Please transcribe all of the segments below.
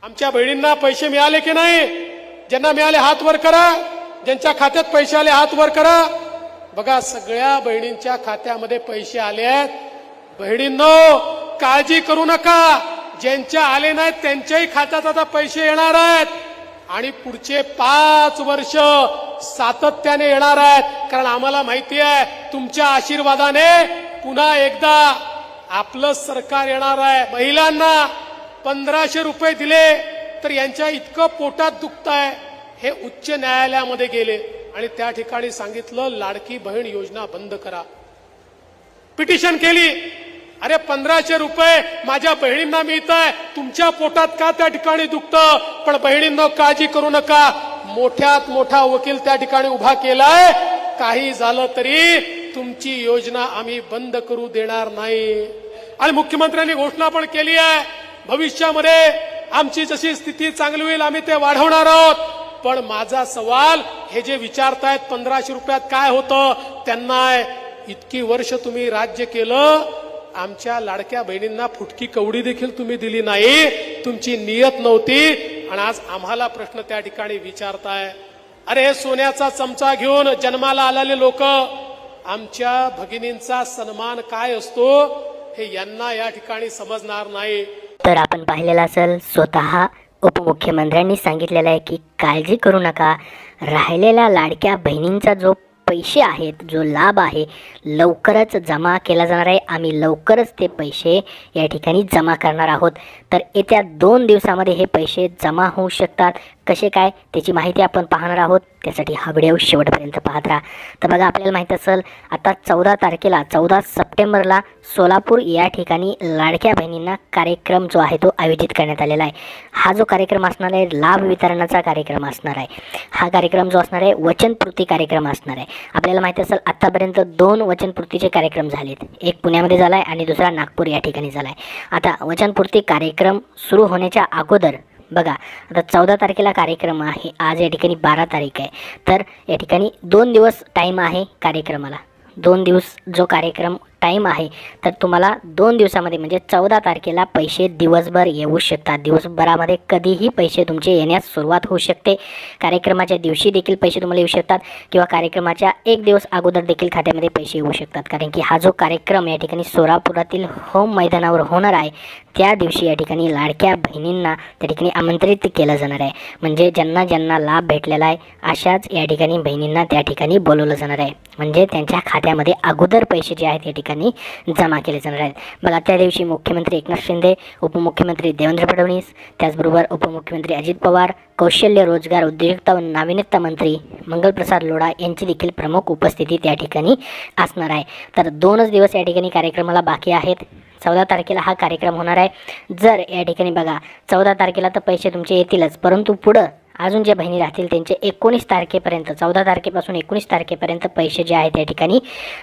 आमच्या बहिणींना पैसे मिळाले की नाही? ज्यांना मिळाले हात वर करा. ज्यांच्या खात्यात पैसे आले हात वर करा. बघा, सगळ्या बहिणींच्या खात्यामध्ये पैसे आले आहेत. बहिणींनो, काळजी करू नका. ज्यांच्या आले नाहीत त्यांच्याही खात्यात आता पैसे येणार आहेत आणि पुढचे 5 वर्ष सातत्याने येणार आहेत. कारण आम्हाला माहिती आहे तुमच्या आशीर्वादाने पुन्हा एकदा आपलं सरकार येणार आहे. महिलांना 1500 रुपये दिले तर यांच्या इतकं पोटात दुखतंय. हे उच्च न्यायालयामध्ये गेले आणि त्या ठिकाणी सांगितलं लाडकी बहीण योजना बंद करा. पिटिशन केली. अरे 1500 रुपये माझ्या बहिणींना मिळत आहे, तुमच्या पोटात का त्या ठिकाणी दुखतं? पण बहिणींनो, काळजी करू नका. मोठ्यात मोठा वकील त्या ठिकाणी उभा केलाय. काही झालं तरी तुमची योजना आम्ही बंद करू देणार नाही. आणि मुख्यमंत्र्यांनी घोषणा पण केली आहे, भविष्यामध्ये आमची जशी स्थिती चांगली होईल आम्ही ते वाढवणार आहोत. पण माझा सवाल, हे जे विचारतायत 1500 रुपयात काय होतं, त्यांना इतकी वर्ष तुम्ही राज्य केलं, आमच्या लाडक्या बहिणींना फुटकी कवडी देखील तुम्ही दिली नाही. तुमची नियत नव्हती आणि आज आम्हाला प्रश्न त्या ठिकाणी विचारताय. अरे, हे सोन्याचा चमचा घेऊन जन्माला आलेले लोक, आमच्या भगिनींचा सन्मान काय असतो हे यांना या ठिकाणी समजणार नाही. तर आपण पाहिलेलं असेल, स्वतः उपमुख्यमंत्र्यांनी सांगितलेलं आहे की काळजी करू नका. राहिलेल्या लाडक्या बहिणींचा जो पैसे आहेत, जो लाभ आहे, लवकरच जमा केला जाणार आहे. आम्ही लवकरच ते पैसे या ठिकाणी जमा करणार आहोत. तर येत्या 2 दिवसामध्ये हे पैसे जमा होऊ शकतात. कसे काय त्याची माहिती आपण पाहणार आहोत. त्यासाठी हा व्हिडिओ शेवटपर्यंत पाहत राहा. तर बघा, आपल्याला माहीत असेल आता 14 सप्टेंबरला सोलापूर या ठिकाणी लाडक्या बहिणींना कार्यक्रम जो आहे तो आयोजित करण्यात आलेला आहे. हा जो कार्यक्रम असणार आहे लाभ वितरणाचा कार्यक्रम असणार आहे. हा कार्यक्रम जो असणार आहे वचनपूर्ती कार्यक्रम असणार आहे. आपल्याला माहिती असेल आतापर्यंत 2 वचनपूर्तीचे कार्यक्रम झालेत. एक पुण्यामध्ये झाला आहे आणि दुसरा नागपूर या ठिकाणी झाला आहे. आता वचनपूर्ती कार्यक्रम सुरू होण्याच्या अगोदर बघा, आता 14 तारखेला कार्यक्रम आहे. आज या ठिकाणी 12 तारीख आहे. तर या ठिकाणी 2 दिवस टाईम आहे कार्यक्रमाला. 2 दिवस जो कार्यक्रम टाईम आहे, तर तुम्हाला 2 दिवसामध्ये म्हणजे 14 तारखेला पैसे दिवसभर येऊ शकतात. दिवसभरामध्ये कधीही पैसे तुमचे येण्यास सुरुवात होऊ शकते. कार्यक्रमाच्या दिवशी देखील पैसे तुम्हाला येऊ शकतात किंवा कार्यक्रमाच्या 1 दिवस अगोदर देखील खात्यामध्ये पैसे येऊ शकतात. कारण की हा जो कार्यक्रम या ठिकाणी सोलापुरातील होम मैदानावर होणार आहे, त्या दिवशी या ठिकाणी लाडक्या बहिणींना त्या ठिकाणी आमंत्रित केलं जाणार आहे. म्हणजे ज्यांना ज्यांना लाभ भेटलेला आहे अशाच या ठिकाणी बहिणींना त्या ठिकाणी बोलवलं जाणार आहे. म्हणजे त्यांच्या खात्यामध्ये अगोदर पैसे जे आहेत या ठिकाणी जमा केले जाणार आहेत. बघा, त्या दिवशी मुख्यमंत्री एकनाथ शिंदे, उपमुख्यमंत्री देवेंद्र फडणवीस, त्याचबरोबर उपमुख्यमंत्री अजित पवार, कौशल्य रोजगार उद्योजकता व नाविन्यता मंत्री मंगलप्रसाद लोढा यांची देखील प्रमुख उपस्थिती त्या ठिकाणी असणार आहे. तर 2च दिवस या ठिकाणी कार्यक्रमाला बाकी आहेत. 14 तारखेला हा कार्यक्रम होणार आहे. जर या ठिकाणी बघा 14 तारखेला तर पैसे तुमचे येतीलच, परंतु पुढं अजून जे बहिणी राहतील त्यांचे 19 तारखेपर्यंत, 14 तारखेपासून 19 तारखेपर्यंत पैसे जे आहेत त्या ठिकाणी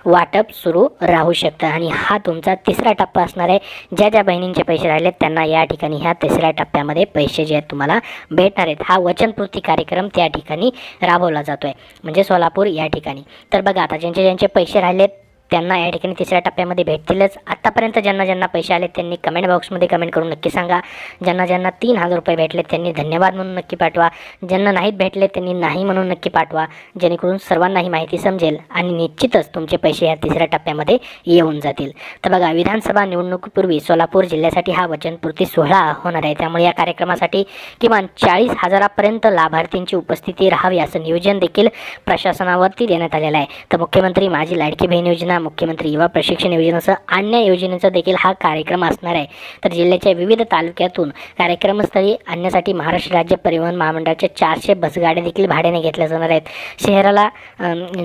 वाटप सुरू राहू शकतं. आणि हा तुमचा 3रा टप्पा असणार आहे. ज्या ज्या बहिणींचे पैसे राहिलेत त्यांना या ठिकाणी ह्या 3ऱ्या टप्प्यामध्ये पैसे जे आहेत तुम्हाला भेटणार आहेत. हा वचनपूर्ती कार्यक्रम त्या ठिकाणी राबवला जातो आहे, म्हणजे सोलापूर या ठिकाणी. तर बघा, आता ज्यांचे ज्यांचे पैसे राहिलेत त्यांना या ठिकाणी 3ऱ्या टप्प्यामध्ये भेटतीलच. आत्तापर्यंत ज्यांना ज्यांना पैसे आले त्यांनी कमेंट बॉक्समध्ये कमेंट करून नक्की सांगा. ज्यांना ज्यांना 3000 रुपये भेटले त्यांनी धन्यवाद म्हणून नक्की पाठवा. ज्यांना नाहीत भेटले त्यांनी नाही म्हणून नक्की पाठवा, जेणेकरून सर्वांना ही माहिती समजेल आणि निश्चितच तुमचे पैसे ह्या 3ऱ्या टप्प्यामध्ये येऊन जातील. तर बघा, विधानसभा निवडणुकीपूर्वी सोलापूर जिल्ह्यासाठी हा वचनपूर्ती सोहळा होणार आहे. त्यामुळे या कार्यक्रमासाठी किमान 40,000पर्यंत लाभार्थींची उपस्थिती राहावी असं नियोजन देखील प्रशासनावरती देण्यात आलेलं आहे. तर मुख्यमंत्री माझी लाडकी बहीण योजना, मुख्यमंत्री युवा प्रशिक्षण योजनेसह अन्य योजनेचा देखील हा कार्यक्रम असणार आहे. तर जिल्ह्याच्या विविध तालुक्यातून कार्यक्रमस्थळी आणण्यासाठी महाराष्ट्र राज्य परिवहन महामंडळाच्या 400 बसगाड्या देखील भाड्याने घेतल्या जाणार आहेत. शहराला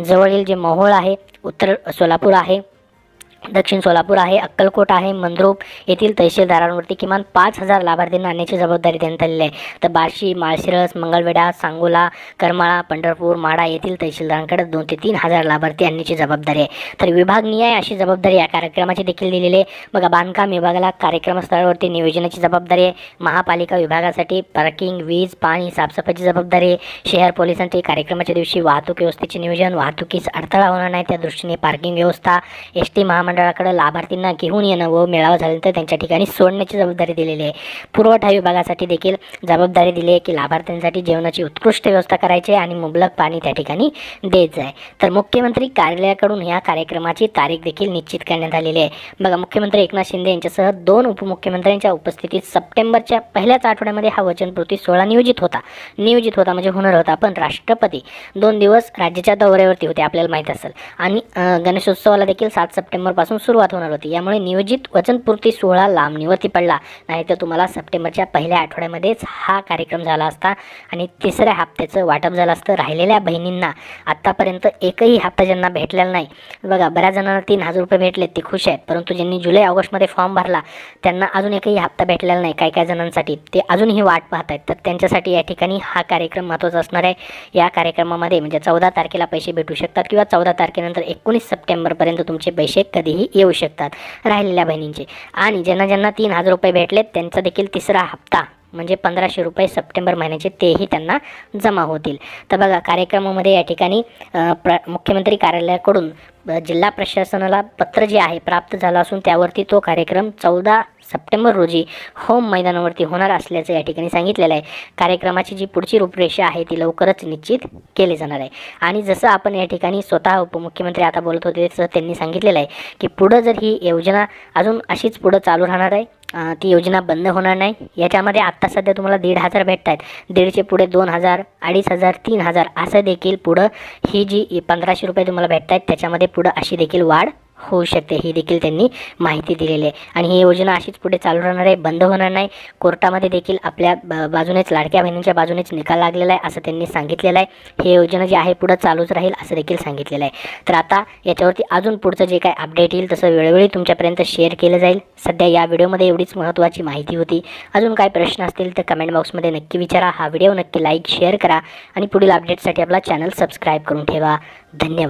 जवळील जे मोहोळ आहे, उत्तर सोलापूर आहे, दक्षिण सोलापूर आहे, अक्कलकोट आहे, मंद्रुप येथील तहसीलदारांवरती किमान 5000 लाभार्थींना आणण्याची जबाबदारी देण्यात आलेली आहे. तर बार्शी, माळशिरस, मंगळवेढा, सांगोला, करमाळा, पंढरपूर, माढा येथील तहसीलदारांकडे 2 ते 3000 लाभार्थी आणण्याची जबाबदारी आहे. तर विभागनिहाय अशी जबाबदारी या कार्यक्रमाची देखील दिलेली आहे. बघा, बांधकाम विभागाला कार्यक्रमस्थळावरती नियोजनाची जबाबदारी आहे. महापालिका विभागासाठी पार्किंग, वीज, पाणी, साफसफाईची जबाबदारी आहे. शहर पोलिसांची कार्यक्रमाच्या दिवशी वाहतूक व्यवस्थेचे नियोजन, वाहतुकीस अडथळा होणार नाही त्या दृष्टीने पार्किंग व्यवस्था, एस टी महामंडळ महामंडळाकडे लाभार्थींना घेऊन येणं व मेळावा झाल्यानंतर त्यांच्या ठिकाणी सोडण्याची जबाबदारी दिलेली आहे. पुरवठा विभागासाठी देखील जबाबदारी दिली आहे की लाभार्थ्यांसाठी जेवणाची उत्कृष्ट व्यवस्था करायची आहे आणि मुबलक पाणी त्या ठिकाणी द्यायचं आहे. तर मुख्यमंत्री कार्यालयाकडून या कार्यक्रमाची तारीख देखील निश्चित करण्यात आलेली आहे. बघा, मुख्यमंत्री एकनाथ शिंदे यांच्यासह 2 उपमुख्यमंत्र्यांच्या उपस्थितीत सप्टेंबरच्या पहिल्याच आठवड्यामध्ये हा वचनपूर्ती सोहळा नियोजित होता म्हणजे होणार होता. पण राष्ट्रपती 2 दिवस राज्याच्या दौऱ्यावरती होते, आपल्याला माहीत असेल. आणि गणेशोत्सवाला देखील 7 सप्टेंबरपासून सुरुवात होणार होती. यामुळे नियोजित वचनपूर्ती सोहळा लांबणीवरती पडला. नाहीतर तुम्हाला सप्टेंबरच्या पहिल्या आठवड्यामध्येच हा कार्यक्रम झाला असता आणि तिसऱ्या हप्त्याचं वाटप झालं असतं. राहिलेल्या बहिणींना आत्तापर्यंत एकही हप्ता ज्यांना भेटलेला नाही, बघा बऱ्याच जणांना 3,000 रुपये भेटले, ते खुश आहेत. परंतु ज्यांनी जुलै ऑगस्टमध्ये फॉर्म भरला त्यांना अजून एकही हप्ता भेटलेला नाही. काही जणांसाठी ते अजूनही वाट पाहत आहेत. तर त्यांच्यासाठी या ठिकाणी हा कार्यक्रम महत्त्वाचा असणार आहे. या कार्यक्रमामध्ये म्हणजे 14 तारखेला पैसे भेटू शकतात किंवा 14 तारखेनंतर 19 सप्टेंबरपर्यंत तुमचे पैसे कधीही येऊ शकतात राहिलेल्या बहिणींचे. आणि ज्यांना 3,000 रुपये भेटलेत त्यांचा देखील तिसरा हप्ता म्हणजे 1,500 रुपये सप्टेंबर महिन्याचे तेही त्यांना जमा होतील. तर बघा, कार्यक्रमामध्ये या ठिकाणी मुख्यमंत्री कार्यालयाकडून जिल्हा प्रशासनाला पत्र जे आहे प्राप्त झालं असून त्यावरती तो कार्यक्रम 14 सप्टेंबर रोजी होम मैदानावरती होणार असल्याचं या ठिकाणी सांगितलेलं आहे. कार्यक्रमाची जी पुढची रूपरेषा आहे ती लवकरच निश्चित केली जाणार आहे. आणि जसं आपण या ठिकाणी स्वतः उपमुख्यमंत्री आता बोलत होते तसं त्यांनी सांगितलेलं आहे की पुढं जर ही योजना अजून अशीच पुढं चालू राहणार आहे, ती योजना बंद होणार नाही. याच्यामध्ये आत्ता सध्या तुम्हाला 1,500 भेटत आहेत, 1,500चे पुढे 2,000, 2,500, 3,000 असं देखील पुढं ही जी 1,500 रुपये तुम्हाला भेटत आहेत त्याच्यामध्ये पुढं अशी देखील वाढ होऊ शकते, ही देखील त्यांनी माहिती दिलेली आहे. आणि ही योजना अशीच पुढे चालू राहणार आहे, बंद होणार नाही. कोर्टामध्ये देखील आपल्या बाजूनेच लाडक्या बहिणींच्या बाजूनेच निकाल लागलेला आहे असं त्यांनी सांगितलेलं आहे. ही योजना जी आहे पुढं चालूच राहील असं देखील सांगितलेलं आहे. तर आता याच्यावरती अजून पुढचं जे काय अपडेट येईल तसं वेळोवेळी तुमच्यापर्यंत शेअर केलं जाईल. सध्या या व्हिडिओमध्ये एवढीच महत्त्वाची माहिती होती. अजून काय प्रश्न असतील तर कमेंट बॉक्समध्ये नक्की विचारा. हा व्हिडिओ नक्की लाईक शेअर करा आणि पुढील अपडेटसाठी आपला चॅनल सबस्क्राईब करून ठेवा. धन्यवाद.